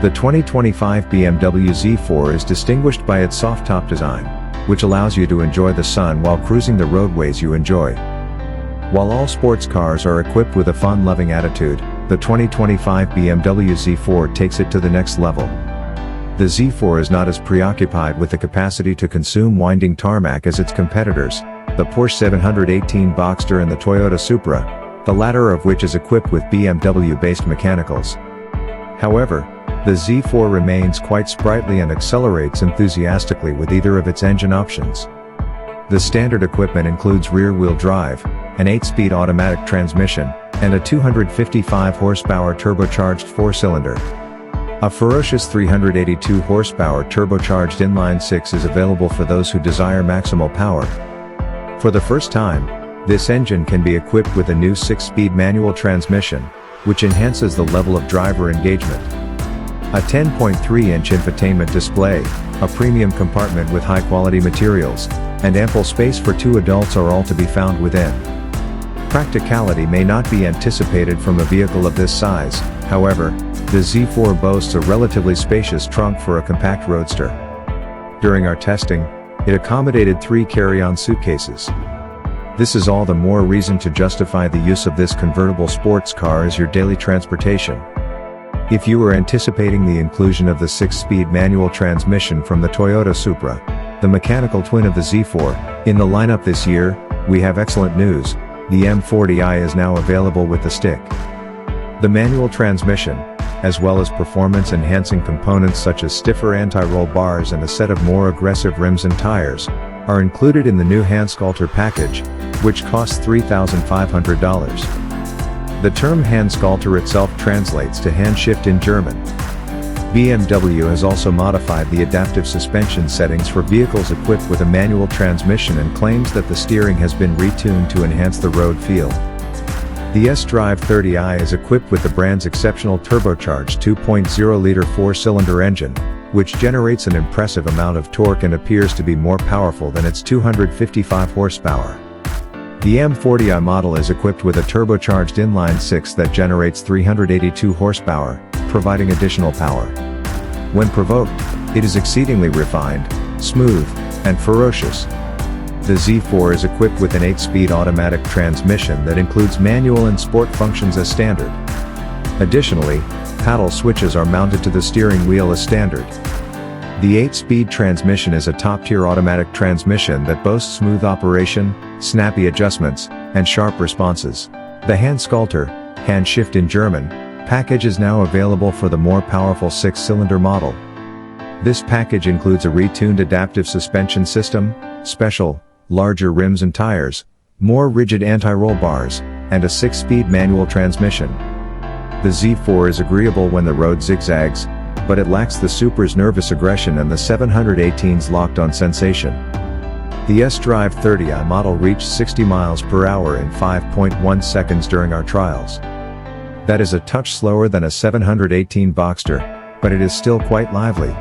The 2025 BMW Z4 is distinguished by its soft-top design, which allows you to enjoy the sun while cruising the roadways you enjoy. While all sports cars are equipped with a fun-loving attitude, the 2025 BMW Z4 takes it to the next level. The Z4 is not as preoccupied with the capacity to consume winding tarmac as its competitors, the Porsche 718 Boxster and the Toyota Supra, the latter of which is equipped with BMW-based mechanicals. However, the Z4 remains quite sprightly and accelerates enthusiastically with either of its engine options. The standard equipment includes rear-wheel drive, an 8-speed automatic transmission, and a 255 horsepower turbocharged 4-cylinder. A ferocious 382 horsepower turbocharged inline-6 is available for those who desire maximal power. For the first time, this engine can be equipped with a new 6-speed manual transmission, which enhances the level of driver engagement. A 10.3-inch infotainment display, a premium compartment with high-quality materials, and ample space for 2 adults are all to be found within. Practicality may not be anticipated from a vehicle of this size, however, the Z4 boasts a relatively spacious trunk for a compact roadster. During our testing, it accommodated 3 carry-on suitcases. This is all the more reason to justify the use of this convertible sports car as your daily transportation. If you were anticipating the inclusion of the 6-speed manual transmission from the Toyota Supra, the mechanical twin of the Z4, in the lineup this year, we have excellent news: the M40i is now available with the stick. The manual transmission, as well as performance-enhancing components such as stiffer anti-roll bars and a set of more aggressive rims and tires, are included in the new Handscalter package, which costs $3,500. The term Handscalter itself translates to hand shift in German. BMW has also modified the adaptive suspension settings for vehicles equipped with a manual transmission and claims that the steering has been retuned to enhance the road feel. The S-Drive 30i is equipped with the brand's exceptional turbocharged 2.0-liter 4-cylinder engine, which generates an impressive amount of torque and appears to be more powerful than its 255 horsepower. The M40i model is equipped with a turbocharged inline-6 that generates 382 horsepower, providing additional power. When provoked, it is exceedingly refined, smooth, and ferocious. The Z4 is equipped with an 8-speed automatic transmission that includes manual and sport functions as standard. Additionally, paddle switches are mounted to the steering wheel as standard. The 8-speed transmission is a top-tier automatic transmission that boasts smooth operation, snappy adjustments, and sharp responses. The Handscalter, hand shift in German, package is now available for the more powerful 6-cylinder model. This package includes a retuned adaptive suspension system, special, larger rims and tires, more rigid anti-roll bars, and a 6-speed manual transmission. The Z4 is agreeable when the road zigzags, but it lacks the Supra's nervous aggression and the 718's locked-on sensation. The S-Drive 30i model reached 60 miles per hour in 5.1 seconds during our trials. That is a touch slower than a 718 Boxster, but it is still quite lively.